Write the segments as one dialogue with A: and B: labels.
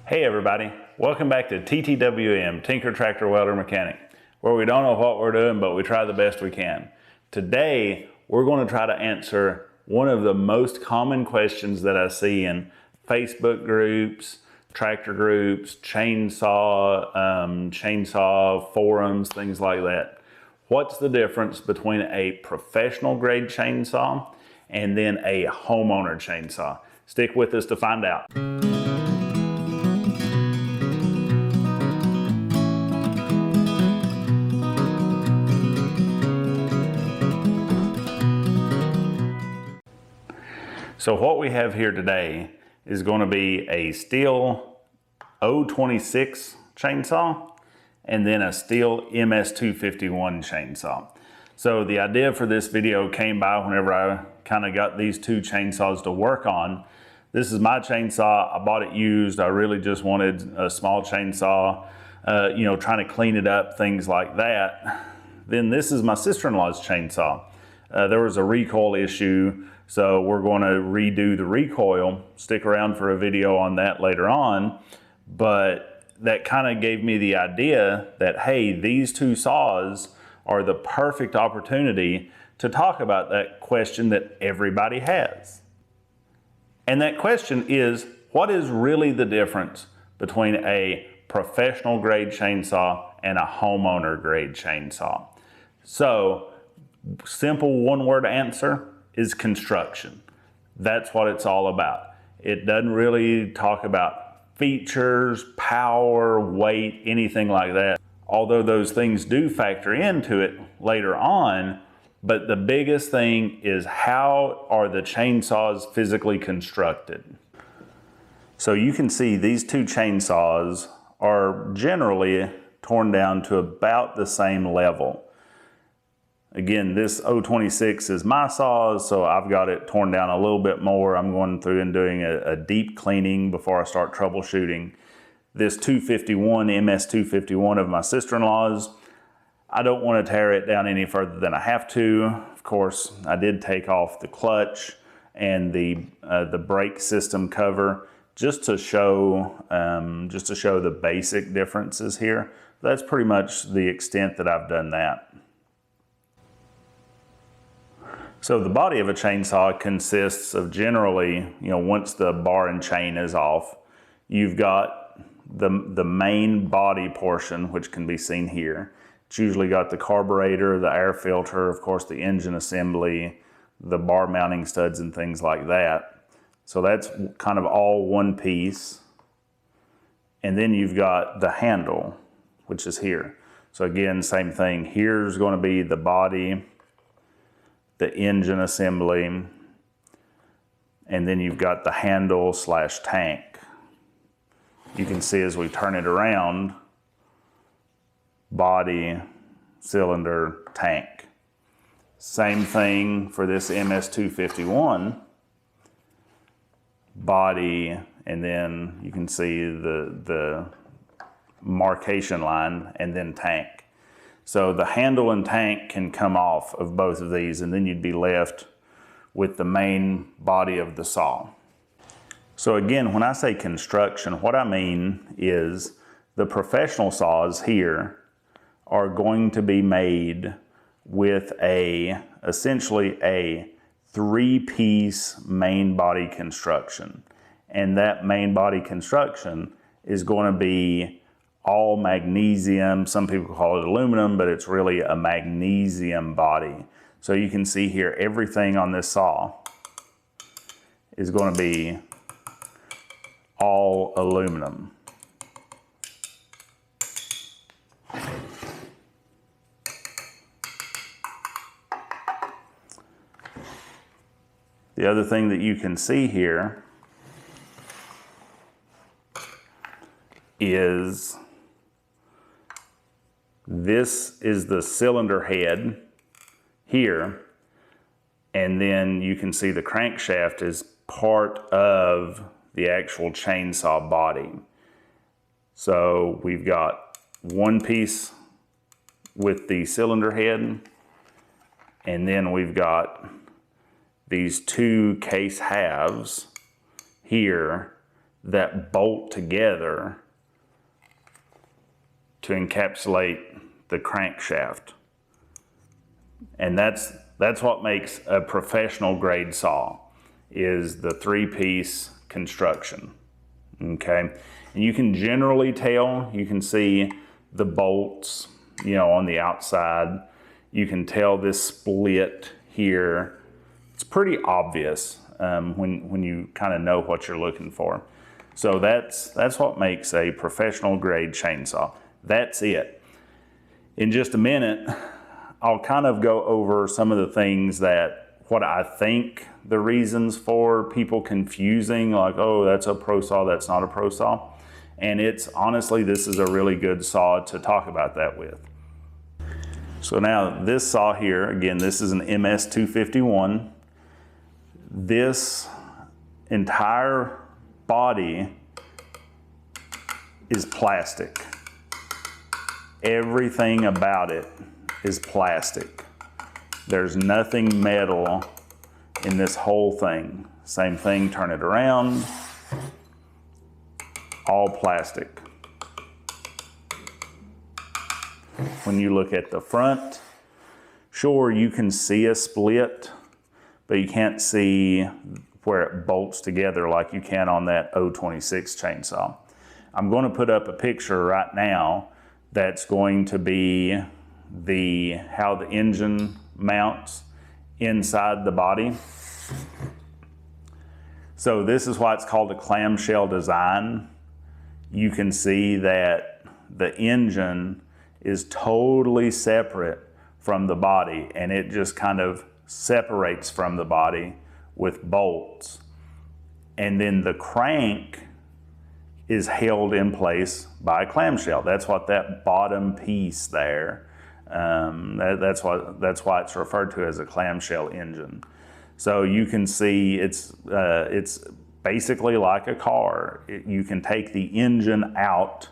A: Hey everybody, welcome back to TTWM, Tinker Tractor Welder Mechanic, where we don't know what we're doing, but we try the best we can. Today, we're going to try to answer one of the most common questions that I see in Facebook groups, tractor groups, chainsaw forums, things like that. What's the difference between a professional grade chainsaw and then a homeowner chainsaw? Stick with us to find out. So what we have here today is going to be a Stihl 026 chainsaw and then a Stihl MS251 chainsaw. So the idea for this video came by whenever I kind of got these two chainsaws to work on. This is my chainsaw. I bought it used. I really just wanted a small chainsaw, trying to clean it up, things like that. Then this is my sister-in-law's chainsaw. There was a recoil issue, so we're going to redo the recoil. Stick around for a video on that later on. But that kind of gave me the idea that, hey, these two saws are the perfect opportunity to talk about that question that everybody has. And that question is, what is really the difference between a professional grade chainsaw and a homeowner grade chainsaw? So, simple one-word answer is construction. That's what it's all about. It doesn't really talk about features, power, weight, anything like that. Although those things do factor into it later on, but the biggest thing is how are the chainsaws physically constructed. So you can see these two chainsaws are generally torn down to about the same level. Again, this 026 is my saw, so I've got it torn down a little bit more. I'm going through and doing a deep cleaning before I start troubleshooting. This 251, MS251 of my sister-in-law's, I don't want to tear it down any further than I have to. Of course, I did take off the clutch and the brake system cover just to show the basic differences here. That's pretty much the extent that I've done that. So the body of a chainsaw consists of generally, once the bar and chain is off, you've got the main body portion, which can be seen here. It's usually got the carburetor, the air filter, of course the engine assembly, the bar mounting studs and things like that. So that's kind of all one piece. And then you've got the handle, which is here. So again, same thing. Here's going to be the body, the engine assembly, and then you've got the handle / tank. You can see as we turn it around, body, cylinder, tank. Same thing for this MS251, body, and then you can see the marcation line, and then tank. So the handle and tank can come off of both of these, and then you'd be left with the main body of the saw. So again, when I say construction, what I mean is the professional saws here are going to be made with essentially a 3-piece main body construction. And that main body construction is going to be all magnesium. Some people call it aluminum, but it's really a magnesium body. So you can see here, everything on this saw is going to be all aluminum. The other thing that you can see here is this is the cylinder head here, and then you can see the crankshaft is part of the actual chainsaw body. So we've got one piece with the cylinder head, and then we've got these two case halves here that bolt together to encapsulate the crankshaft. And that's what makes a professional grade saw, is the 3-piece construction. Okay, and you can generally tell, you can see the bolts, you know, on the outside. You can tell this split here. It's pretty obvious when you kind of know what you're looking for. So that's what makes a professional grade chainsaw. That's it. In just a minute, I'll kind of go over some of the things what I think the reasons for people confusing, like, oh, that's a pro saw, that's not a pro saw. And it's honestly, this is a really good saw to talk about that with. So now this saw here, again, this is an MS-251. This entire body is plastic. Everything about it is plastic. There's nothing metal in this whole thing. Same thing, turn it around. All plastic. When you look at the front, sure, you can see a split, but you can't see where it bolts together like you can on that 026 chainsaw. I'm going to put up a picture right now that's going to be how the engine mounts inside the body. So this is why it's called a clamshell design. You can see that the engine is totally separate from the body, and it just kind of separates from the body with bolts. And then the crank is held in place by a clamshell. That's what that bottom piece there, that's why it's referred to as a clamshell engine. So you can see it's basically like a car. You can take the engine out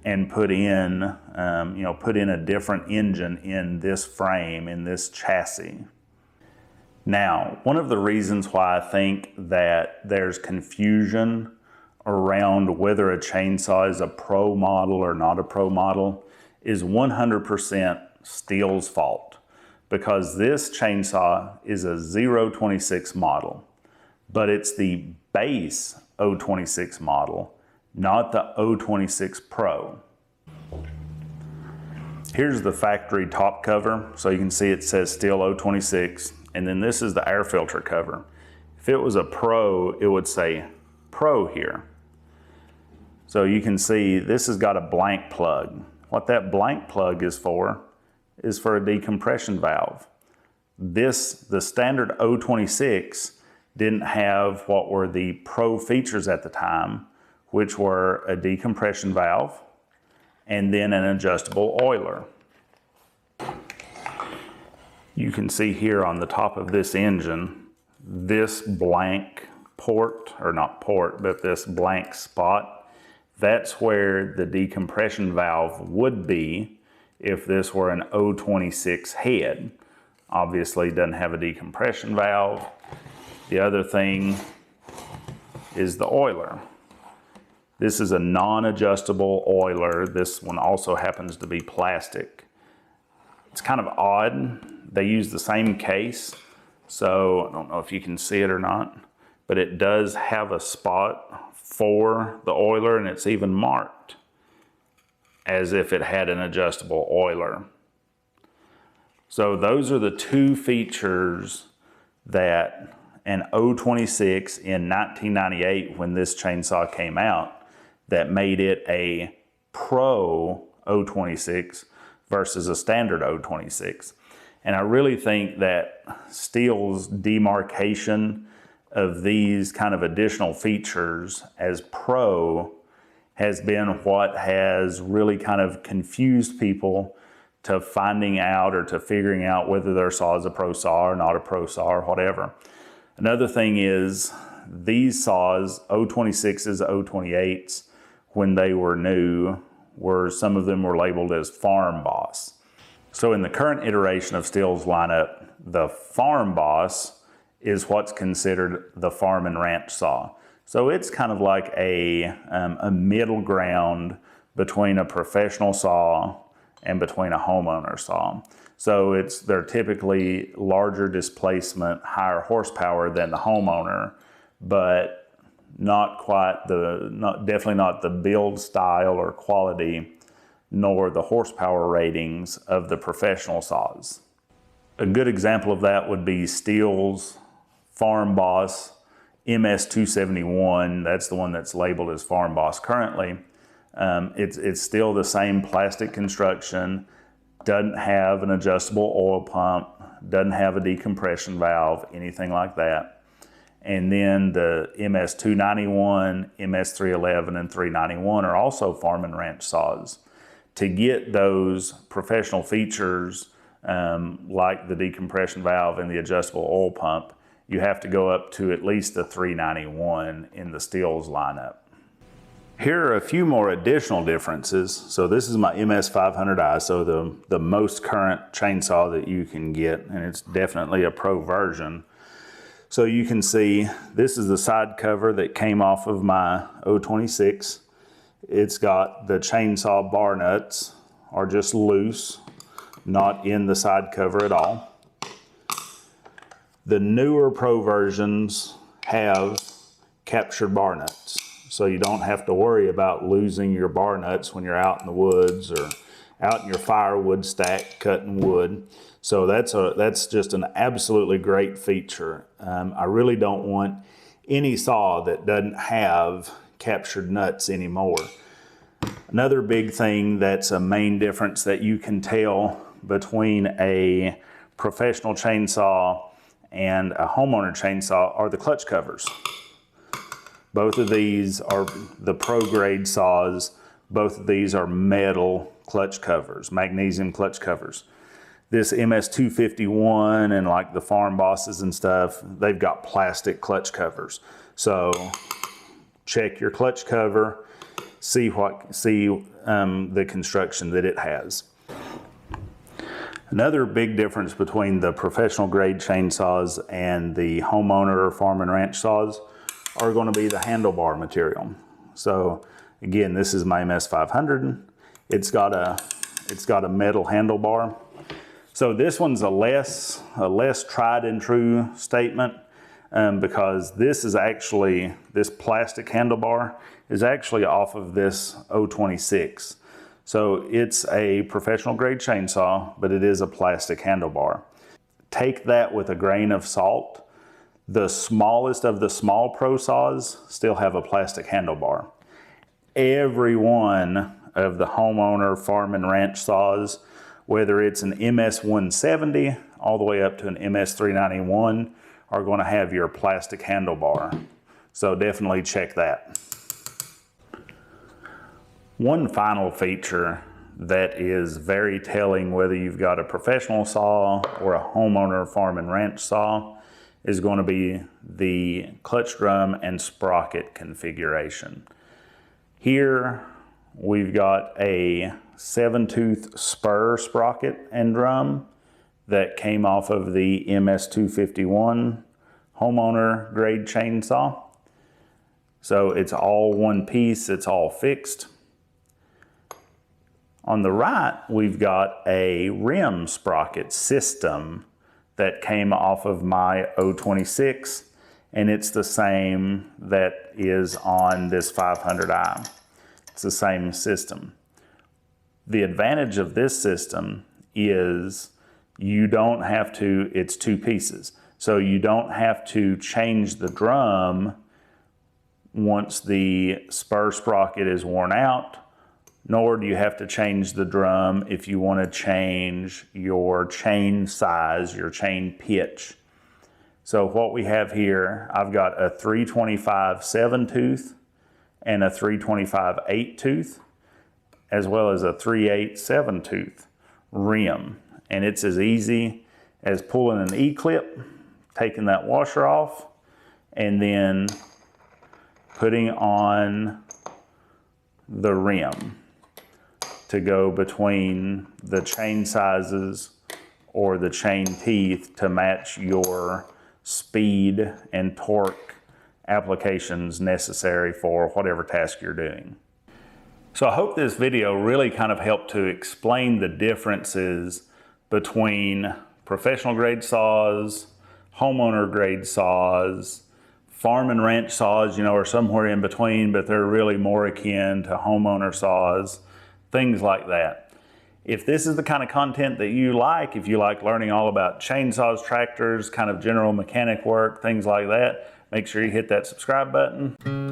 A: and put in a different engine in this frame, in this chassis. Now, one of the reasons why I think that there's confusion around whether a chainsaw is a pro model or not a pro model is 100% Stihl's fault, because this chainsaw is a 026 model, but it's the base 026 model, not the 026 Pro. Here's the factory top cover, so you can see it says Stihl 026, and then this is the air filter cover. If it was a Pro, it would say Pro here. So you can see this has got a blank plug. What that blank plug is for a decompression valve. The standard 026 didn't have what were the Pro features at the time, which were a decompression valve and then an adjustable oiler. You can see here on the top of this engine, this blank port, or not port, but this blank spot, that's where the decompression valve would be if this were an 026 head. Obviously it doesn't have a decompression valve. The other thing is the oiler. This is a non-adjustable oiler. This one also happens to be plastic. It's kind of odd. They use the same case, so I don't know if you can see it or not, but it does have a spot for the oiler, and it's even marked as if it had an adjustable oiler. So those are the two features that an 026 in 1998, when this chainsaw came out, that made it a Pro 026 versus a standard 026. And I really think that Stihl's demarcation of these kind of additional features as Pro has been what has really kind of confused people to finding out or to figuring out whether their saw is a pro saw or not a pro saw or whatever. Another thing is these saws, 026s, 028s, when they were new, some of them were labeled as farmboss. So in the current iteration of Stihl's lineup, the farmboss is what's considered the farm and ranch saw. So it's kind of like a middle ground between a professional saw and between a homeowner saw. So they're typically larger displacement, higher horsepower than the homeowner, but definitely not the build style or quality, nor the horsepower ratings of the professional saws. A good example of that would be Stihl's farmboss MS271. That's the one that's labeled as farmboss currently. It's still the same plastic construction, doesn't have an adjustable oil pump, doesn't have a decompression valve, anything like that. And then the MS291, MS311, and 391 are also farm and ranch saws. To get those professional features like the decompression valve and the adjustable oil pump, you have to go up to at least the 391 in the Stihl's lineup. Here are a few more additional differences. So this is my MS500i, so the most current chainsaw that you can get, and it's definitely a pro version. So you can see this is the side cover that came off of my 026. It's got the chainsaw bar nuts are just loose, not in the side cover at all. The newer pro versions have captured bar nuts, so you don't have to worry about losing your bar nuts when you're out in the woods or out in your firewood stack cutting wood. So that's just an absolutely great feature. I really don't want any saw that doesn't have captured nuts anymore. Another big thing that's a main difference that you can tell between a professional chainsaw and a homeowner chainsaw are the clutch covers. Both of these are the pro grade saws. Both of these are metal clutch covers, magnesium clutch covers. This MS251 and like the farm bosses and stuff, they've got plastic clutch covers. So check your clutch cover, see the construction that it has. Another big difference between the professional grade chainsaws and the homeowner or farm and ranch saws are going to be the handlebar material. So again, this is my MS500. It's got a metal handlebar. So this one's a less tried and true statement because this plastic handlebar is actually off of this 026. So it's a professional grade chainsaw, but it is a plastic handlebar. Take that with a grain of salt. The smallest of the small pro saws still have a plastic handlebar. Every one of the homeowner, farm and ranch saws, whether it's an MS170 all the way up to an MS391, are going to have your plastic handlebar. So definitely check that. One final feature that is very telling whether you've got a professional saw or a homeowner farm and ranch saw is going to be the clutch drum and sprocket configuration. Here we've got a 7-tooth spur sprocket and drum that came off of the MS251 homeowner grade chainsaw. So it's all one piece, it's all fixed. On the right, we've got a rim sprocket system that came off of my 026, and it's the same that is on this 500i. It's the same system. The advantage of this system is you don't have to, it's two pieces, so you don't have to change the drum once the spur sprocket is worn out, nor do you have to change the drum if you want to change your chain size, your chain pitch. So what we have here, I've got a 325 7-tooth and a 325 8-tooth, as well as a 3/8 7-tooth rim. And it's as easy as pulling an E-clip, taking that washer off, and then putting on the rim to go between the chain sizes or the chain teeth to match your speed and torque applications necessary for whatever task you're doing. So I hope this video really kind of helped to explain the differences between professional grade saws, homeowner grade saws, farm and ranch saws, you know, are somewhere in between, but they're really more akin to homeowner saws, things like that. If this is the kind of content that you like, if you like learning all about chainsaws, tractors, kind of general mechanic work, things like that, make sure you hit that subscribe button.